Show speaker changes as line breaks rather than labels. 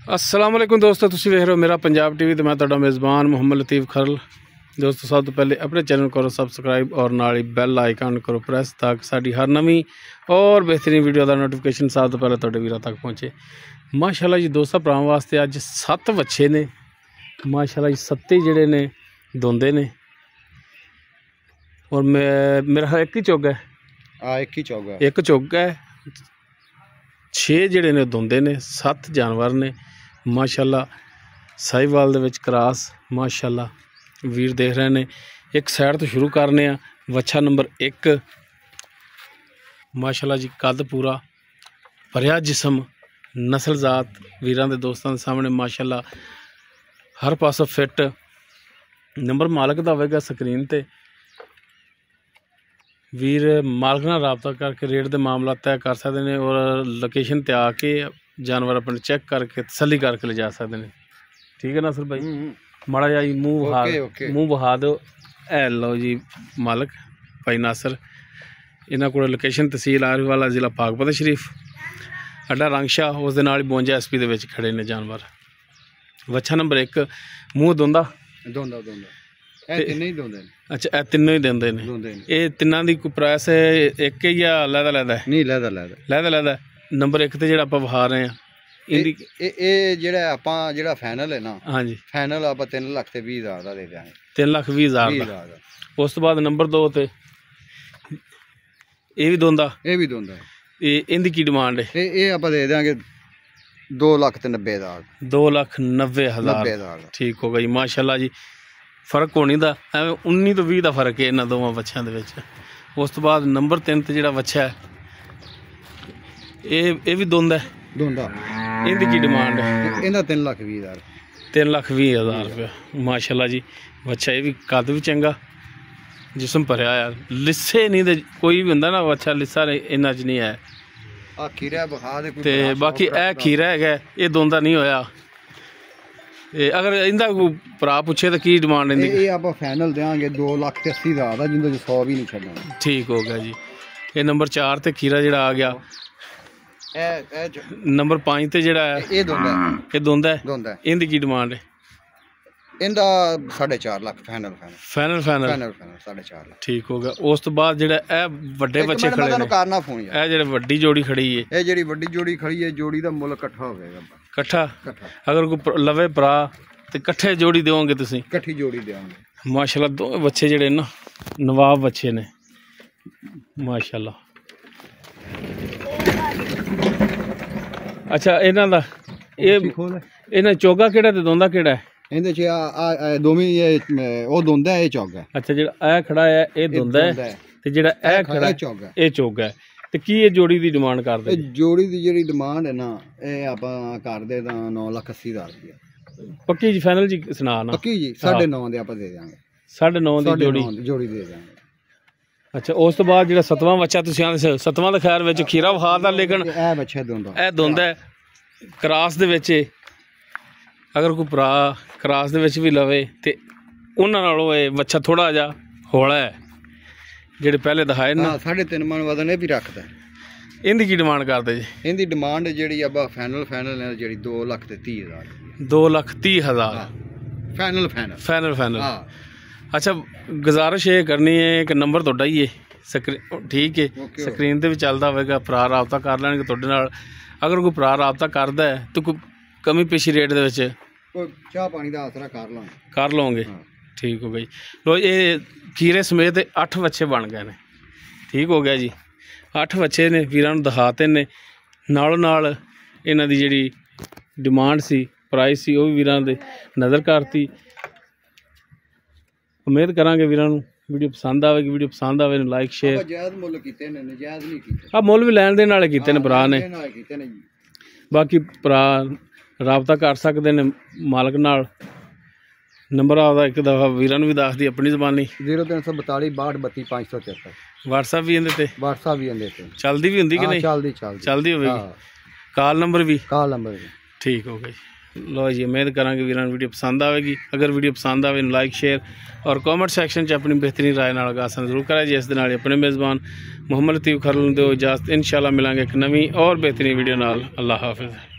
अस्सलाम वालेकुम दोस्तों, तुसीं वेख रहे हो मेरा पंजाब टीवी तो मैं तुहाडा मेज़बान मुहम्मद लतीफ़ खरल। दोस्तों सब तो पहले अपने चैनल करो सबसक्राइब और नाल ही बैल आइकन करो प्रेस ताकि साडी हर नवीं और बेहतरीन वीडियो का नोटिफिकेशन सब तो पहले तुहाडे वीरां तक पहुँचे। माशाल्लाह जी दोस्तों भरावां वास्ते अज 7 बच्चे ने। माशाल्लाह जी 7 जिहड़े ने दोंदे ने और मेरा एक ही चोगा है। एक चोगा है। 6 जिहड़े ने दोंदे ने, 7 जानवर ने। माशाल्लाह साहिवाल दे विच क्रॉस माशाल्लाह वीर देख रहे ने। एक साइड तो शुरू करने आ। वच्छा नंबर 1 माशाल्लाह जी कद पूरा भरिया जिसम नस्ल जात वीरां दे दोस्तां दे सामने माशाल्लाह हर पासों फिट। नंबर मालक दा होवेगा स्क्रीन ते। वीर मालक नाल राबता करके रेट दे मामला तय कर सकते हैं और लोकेशन ते आके जानवर अपने चेक करके तसली करके ले जा सकते हैं। ठीक है नासिर भाई, माड़ा जा मूँह बहा दो। है लो जी मालक भाई नासिर, इन्होंने को लोकेशन तहसील आरिफवाला जिला पाकपत शरीफ, अड्डा रंगशाह, उस दे नाल 52 SP दे विच खड़े ने जानवर। वच्छा नंबर 1 मूँह दोंदा अच्छा, ए तीनों ही देंदे ने। ये तिन्नां दी कोई प्राइस एक ही या लैदा नहीं? लैदा नंबर 1 ते जेड़ा आपां वहा रहे हैं इंदी
जेड़ा आपां जेड़ा फाइनल है ना। हाँ जी, फाइनल आपां 3,20,000 दा दे देंगे।
3,20,000 दा। उस तो बाद नंबर 2 ते ये भी दोंदा ये इंदी की डिमांड है?
ये आपां दे देंगे 2,90,000।
2,90,000 ठीक होगा जी। माशाल्लाह जी फर्क होनी दा 19 तो 20 का फर्क है इन्होंने दोवां बच्चों के विच। उस तो बाद नंबर 3 ते जिहड़ा बच्चा है ये भी दोंदा इनकी की डिमांड है?
इन्दा 3,20,000।
3,20,000 रुपया। माशाल्लाह जी बच्चा ये भी कद भी चंगा, जिसम भरिया यार। लिस्से नहीं तो कोई भी होंदा ना बच्चा लिस्सा इन्ना च नहीं है। ते बाकी ए खीरा है ये दोंदा नहीं होया। अगर इंदा कोई भरा पूछे तो की डिमांड इनदी?
ये आप फाइनल देंगे 2,80,000 दा, जिंदे 100 भी नहीं छड्डना।
ठीक हो गया जी। ये नंबर 4 ते खीरा जिहड़ा आ गया। नंबर 5 ते जिहड़ा है ये दोंदा है। इनदी की डिमांड है?
इंदा 4.5 लाख फाइनल
4.5 ठीक हो गया। उस तो बाद जिहड़ा ए वड्डे बच्चे खड़े ने, ए जेह्ड़ी वड्डी जोड़ी खड़ी है,
ये जेह्ड़ी वड्डी जोड़ी खड़ी है, जोड़ी दा मुल्ल इकट्ठा होवेगा।
कट्ठा अगर कोई लवे भरा तो कट्ठे जोड़ी दोगे तुसीं?
कट्ठी जोड़ी देंगे।
माशाल्लाह दो बच्चे जेड़े ना नवाब बच्चे ने माशाल्लाह। अच्छा इन्हां दा इन्हां चोगा केड़ा ते दोंदा केड़ा है?
इहदे च दोवें ओ दोंदा है, ए चोगा।
अच्छा जेड़ा ए खड़ा है ए दोंदा है ते जेड़ा ए खड़ा है ए चोगा है। ते की ये जोड़ी दी डिमांड करदे?
जोड़ी दी जेड़ी डिमांड है ना ये आपां करदे तां 9,80,000 रुपया।
पक्की जी फाइनल जी सुना ना?
पक्की जी 9.5 दे आपां दे देंगे।
9.5 दी
जोड़ी दे देंगे।
अच्छा उस तो बाद जेड़ा 7वां बच्चा तुसीं आंदे 7वां दा खैर विच खीरा वहा दा, लेकिन
ए बच्चा
दोंदा है क्रॉस दे विच। अगर कोई भरा क्रॉस दे विच भी लवे ते उन्हां नालों ये बच्चा थोड़ा जा हौला है। जेडे पहले दिखाए ना
3.5 मन वजन भी रखता है।
इनकी की डिमांड करते जी?
इनकी डिमांड जी अब फाइनल है जी 2,30,000।
2,30,000 फाइनल। अच्छा गुजारिश ये करनी है कि नंबर तुहाडा ही है ठीक है, स्क्रीन ते भी चलता होगा, भरा राबता कर लैणगे तुहाडे नाल। अगर कोई भरा राबता करदा है तो कोई कमी पेशी रेट दे विच
चाह पानी का आसरा
कर लोगे? ठीक हो गई। लो ये खीरे समेत 8 बच्चे बन गए ने। ठीक हो गया जी। 8 बच्चे ने वीरां नूं दिखाते ने, नालों नाल इन्हां दी जिहड़ी डिमांड सी प्राइस सी वो भी वीरां दे नज़र करती। उम्मीद करांगे वीरां नूं वीडियो पसंद आएगी। वीडियो पसंद आवे लाइक शेयर। मुल भी लैण देण वाले कीते ने भरा ने। बाकी भरा राबता कर सकते हैं मालक नाल। नंबर आपका एक दफ़ा वीरां नूं भी दस दी अपनी ज़बानी
0342 62 32 573।
व्हाट्सएप भी इहदे ते चलदी भी हुंदी कि नहीं? चलदी होवेगी। कॉल नंबर भी ठीक हो गई। लो जी उम्मीद करांगे वीरां नूं वीडियो पसंद आएगी। अगर वीडियो पसंद आए लाइक शेयर और कॉमेंट सैक्शन च अपनी बेहतरीन राय नाल आगासन जरूर करें। जिस दे नाल अपने मेज़बान मुहम्मद लतीफ़ खरल नूं दिओ इजाज़त। इंशाअल्लाह मिलांगे एक नवीं और बेहतरीन वीडियो नाल। अल्लाह हाफिज़।